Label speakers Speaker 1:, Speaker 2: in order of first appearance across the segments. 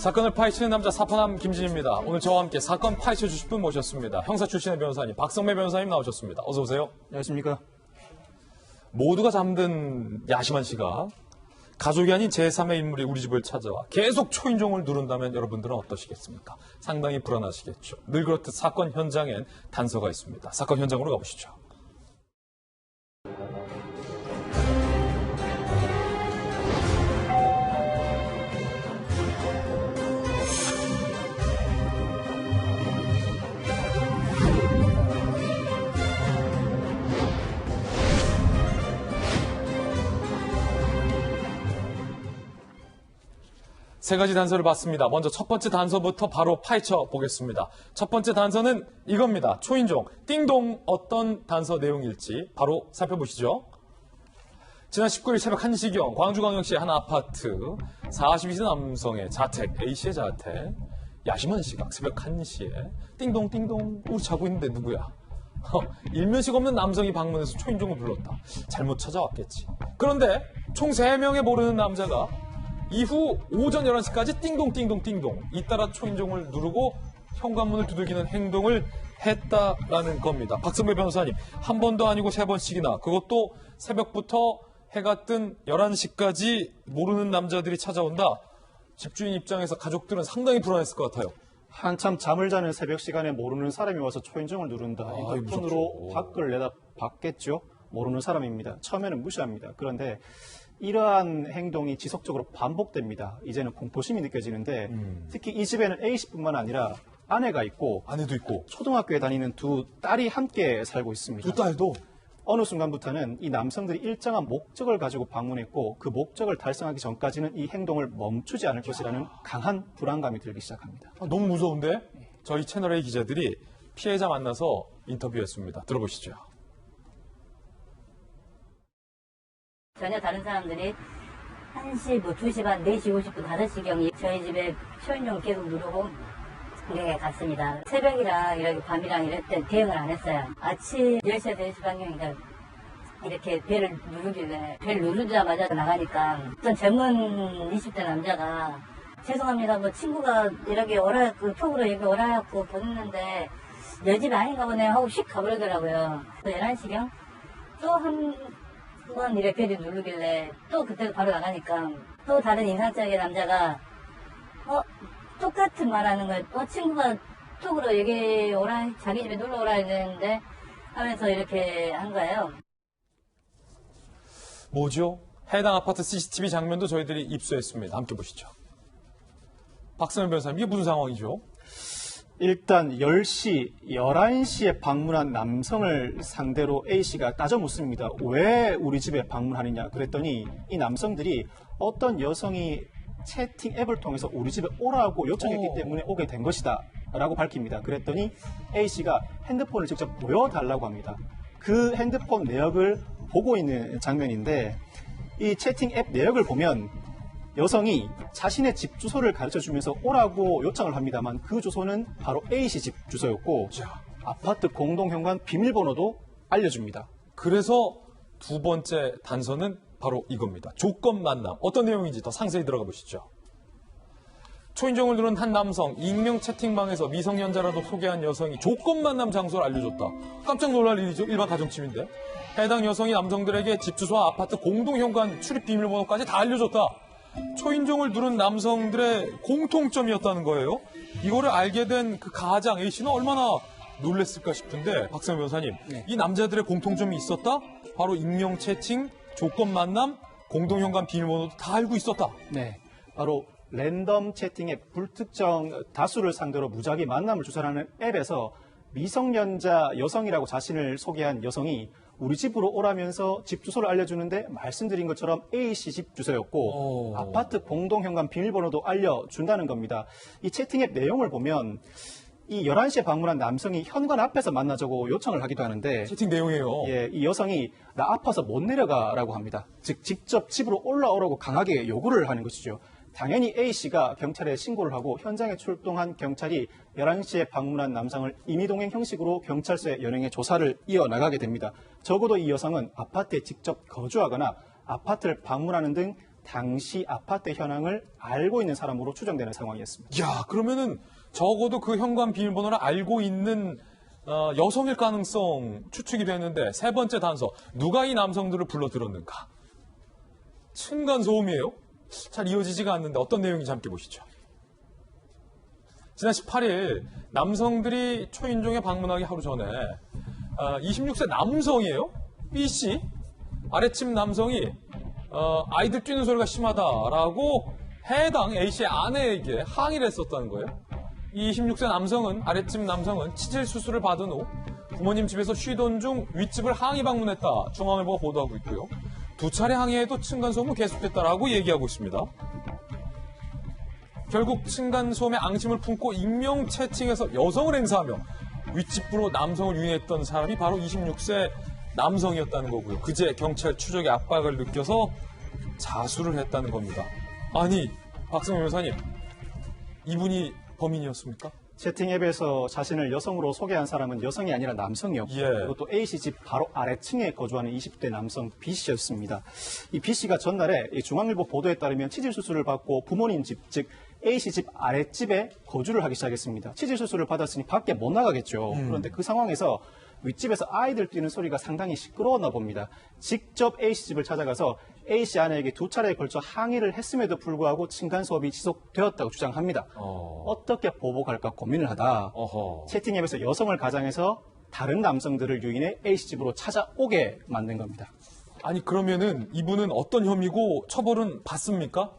Speaker 1: 사건을 파헤치는 남자 사파남 김진입니다. 오늘 저와 함께 사건 파헤쳐 주실 분 모셨습니다. 형사 출신의 변호사님 박성매 변호사님 나오셨습니다. 어서 오세요.
Speaker 2: 안녕하십니까.
Speaker 1: 모두가 잠든 야심한 시각, 가족이 아닌 제3의 인물이 우리 집을 찾아와 계속 초인종을 누른다면 여러분들은 어떠시겠습니까? 상당히 불안하시겠죠. 늘 그렇듯 사건 현장엔 단서가 있습니다. 사건 현장으로 가보시죠. 세 가지 단서를 봤습니다. 먼저 첫 번째 단서부터 바로 파헤쳐 보겠습니다. 첫 번째 단서는 이겁니다. 초인종, 띵동. 어떤 단서 내용일지 바로 살펴보시죠. 지난 19일 새벽 1시경 광주광역시의 한 아파트 42세 남성의 자택, A씨의 자택, 야심한 시각 새벽 1시에 띵동 띵동 우리 자고 있는데 누구야? 일면식 없는 남성이 방문해서 초인종을 불렀다. 잘못 찾아왔겠지. 그런데 총 3명의 모르는 남자가 이후 오전 11시까지 띵동 띵동 띵동 잇따라 초인종을 누르고 현관문을 두들기는 행동을 했다라는 겁니다. 박성매 변호사님, 한 번도 아니고 3번씩이나, 그것도 새벽부터 해가 뜬 11시까지 모르는 남자들이 찾아온다. 집주인 입장에서 가족들은 상당히 불안했을 것 같아요.
Speaker 2: 한참 잠을 자는 새벽 시간에 모르는 사람이 와서 초인종을 누른다. 이거 폰으로 밖을 내다 봤겠죠. 모르는 사람입니다. 처음에는 무시합니다. 그런데 이러한 행동이 지속적으로 반복됩니다. 이제는 공포심이 느껴지는데 특히 이 집에는 A씨뿐만 아니라 아내가 있고
Speaker 1: 아내도 있고
Speaker 2: 초등학교에 다니는 두 딸이 함께 살고 있습니다.
Speaker 1: 두 딸도?
Speaker 2: 어느 순간부터는 이 남성들이 일정한 목적을 가지고 방문했고 그 목적을 달성하기 전까지는 이 행동을 멈추지 않을 것이라는 강한 불안감이 들기 시작합니다.
Speaker 1: 너무 무서운데? 저희 채널A 기자들이 피해자 만나서 인터뷰했습니다. 들어보시죠.
Speaker 3: 전혀 다른 사람들이 1시, 2시 반, 4시 50분, 5시경에 저희 집에 초인종을 계속 누르고 이렇게 갔습니다. 새벽이랑 이렇게 밤이랑 이럴 때 대응을 안 했어요. 아침 10시에서 10시 반경인가 이렇게 벨을 누르길래 벨 누르자마자 나가니까 어떤 젊은 20대 남자가 죄송합니다. 뭐 친구가 이렇게 그 톡으로 이렇게 오라갖고 보냈는데 내 집 아닌가 보네 하고 휙 가버리더라고요. 11시경 또 한번 이렇게 벨을 누르길래 또 그때 바로 나가니까 또 다른 인상적인 남자가 똑같은 말하는 거예요. 친구가 톡으로 여기 오라, 자기 집에 놀러 오라 했는데 하면서 이렇게 한 거예요.
Speaker 1: 뭐죠? 해당 아파트 CCTV 장면도 저희들이 입수했습니다. 함께 보시죠. 박성현 변호사님, 이게 무슨 상황이죠?
Speaker 2: 일단 10시, 11시에 방문한 남성을 상대로 A씨가 따져 묻습니다. 왜 우리 집에 방문하느냐 그랬더니 이 남성들이 어떤 여성이 채팅 앱을 통해서 우리 집에 오라고 요청했기 때문에 오게 된 것이다 라고 밝힙니다. 그랬더니 A씨가 핸드폰을 직접 보여달라고 합니다. 그 핸드폰 내역을 보고 있는 장면인데 이 채팅 앱 내역을 보면 여성이 자신의 집 주소를 가르쳐주면서 오라고 요청을 합니다만 그 주소는 바로 A씨 집 주소였고 아파트 공동현관 비밀번호도 알려줍니다.
Speaker 1: 그래서 두 번째 단서는 바로 이겁니다. 조건 만남. 어떤 내용인지 더 상세히 들어가 보시죠. 초인종을 누른 한 남성, 익명 채팅방에서 미성년자라도 소개한 여성이 조건 만남 장소를 알려줬다. 깜짝 놀랄 일이죠. 일반 가정집인데. 해당 여성이 남성들에게 집 주소와 아파트 공동현관 출입 비밀번호까지 다 알려줬다. 초인종을 누른 남성들의 공통점이었다는 거예요. 이거를 알게 된 그 가장 A씨는 얼마나 놀랬을까 싶은데, 박성현 변호사님,
Speaker 2: 네.
Speaker 1: 이 남자들의 공통점이 있었다? 바로 익명 채팅, 조건 만남, 공동현관 비밀번호도 다 알고 있었다.
Speaker 2: 네, 바로 랜덤 채팅 앱 불특정 다수를 상대로 무작위 만남을 주선하는 앱에서 미성년자 여성이라고 자신을 소개한 여성이 우리 집으로 오라면서 집 주소를 알려주는데 말씀드린 것처럼 A씨 집 주소였고 아파트 공동현관 비밀번호도 알려준다는 겁니다. 이 채팅 앱 내용을 보면 이 11시에 방문한 남성이 현관 앞에서 만나자고 요청을 하기도 하는데
Speaker 1: 채팅 내용이에요.
Speaker 2: 예, 이 여성이 나 아파서 못 내려가라고 합니다. 즉 직접 집으로 올라오라고 강하게 요구를 하는 것이죠. 당연히 A씨가 경찰에 신고를 하고 현장에 출동한 경찰이 11시에 방문한 남성을 임의동행 형식으로 경찰서에 연행해 조사를 이어나가게 됩니다. 적어도 이 여성은 아파트에 직접 거주하거나 아파트를 방문하는 등 당시 아파트 현황을 알고 있는 사람으로 추정되는 상황이었습니다.
Speaker 1: 야, 그러면은 적어도 그 현관 비밀번호를 알고 있는 여성일 가능성 추측이 되는데 세 번째 단서, 누가 이 남성들을 불러들었는가? 층간소음이에요? 잘 이어지지가 않는데 어떤 내용인지 함께 보시죠. 지난 18일 남성들이 초인종에 방문하기 하루 전에 26세 남성이에요. B씨, 아래층 남성이 아이들 뛰는 소리가 심하다라고 해당 A씨의 아내에게 항의를 했었다는 거예요. 이 26세 남성은, 아래층 남성은 치질 수술을 받은 후 부모님 집에서 쉬던 중 윗집을 항의 방문했다. 중앙일보가 보도하고 있고요. 두 차례 항의에도 층간소음은 계속됐다라고 얘기하고 있습니다. 결국 층간소음에 앙심을 품고 익명 채팅에서 여성을 행사하며 윗집으로 남성을 유인했던 사람이 바로 26세 남성이었다는 거고요. 그제 경찰 추적의 압박을 느껴서 자수를 했다는 겁니다. 아니, 박승호 변호사님, 이분이 범인이었습니까?
Speaker 2: 채팅 앱에서 자신을 여성으로 소개한 사람은 여성이 아니라 남성이었고
Speaker 1: 예.
Speaker 2: 그리고 또 A씨 집 바로 아래층에 거주하는 20대 남성 B씨였습니다. 이 B씨가 전날에 이 중앙일보 보도에 따르면 치질 수술을 받고 부모님 집, 즉 A씨 집 아랫집에 거주를 하기 시작했습니다. 치질 수술을 받았으니 밖에 못 나가겠죠. 그런데 그 상황에서 윗집에서 아이들 뛰는 소리가 상당히 시끄러웠나 봅니다. 직접 A씨 집을 찾아가서 A씨 아내에게 두 차례에 걸쳐 항의를 했음에도 불구하고 층간소음이 지속되었다고 주장합니다. 어떻게 보복할까 고민을 하다
Speaker 1: 어허.
Speaker 2: 채팅 앱에서 여성을 가장해서 다른 남성들을 유인해 A씨 집으로 찾아오게 만든 겁니다.
Speaker 1: 아니, 그러면은 이분은 어떤 혐의고 처벌은 받습니까?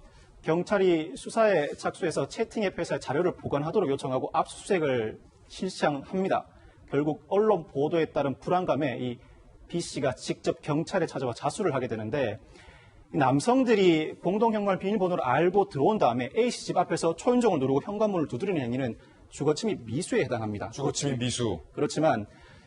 Speaker 2: 경찰이 수사에 착수해서 채팅 앱 회사에 자료를 보관하도록 요청하고 압수수색을 실시합니다. 결국 언론 보도에 따른 불안감에 이 B씨가 직접 경찰에 찾아와 자수를 하게 되는데 남성들이 공동 현관 비밀번호를 알고 들어온 다음에 A씨 집 앞에서 초인종을 누르고 현관문을 두드리는 행위는 주거침입 미수에 해당합니다.
Speaker 1: 주거침입 미수.
Speaker 2: 그렇지만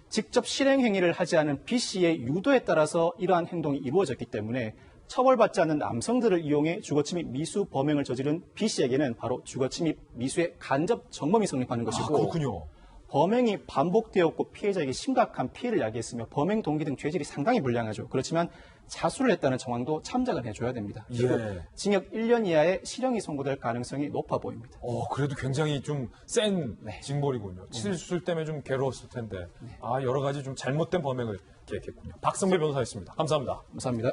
Speaker 2: 직접 실행 행위를 하지 않은 B씨의 유도에 따라서 이러한 행동이 이루어졌기 때문에 처벌받지 않는 남성들을 이용해 주거침입 미수 범행을 저지른 B씨에게는 바로 주거침입 미수의 간접 정범이 성립하는
Speaker 1: 아,
Speaker 2: 것이고
Speaker 1: 그렇군요.
Speaker 2: 범행이 반복되었고 피해자에게 심각한 피해를 야기했으며 범행 동기 등 죄질이 상당히 불량하죠. 그렇지만 자수를 했다는 정황도 참작을 해줘야 됩니다. 그리고
Speaker 1: 예.
Speaker 2: 징역 1년 이하의 실형이 선고될 가능성이 높아 보입니다.
Speaker 1: 그래도 굉장히 좀 센
Speaker 2: 네.
Speaker 1: 징벌이군요. 치질 수술 때문에 좀 괴로웠을 텐데. 여러 가지 좀 잘못된 범행을 기획했군요. 박성배 변호사였습니다. 감사합니다.
Speaker 2: 감사합니다.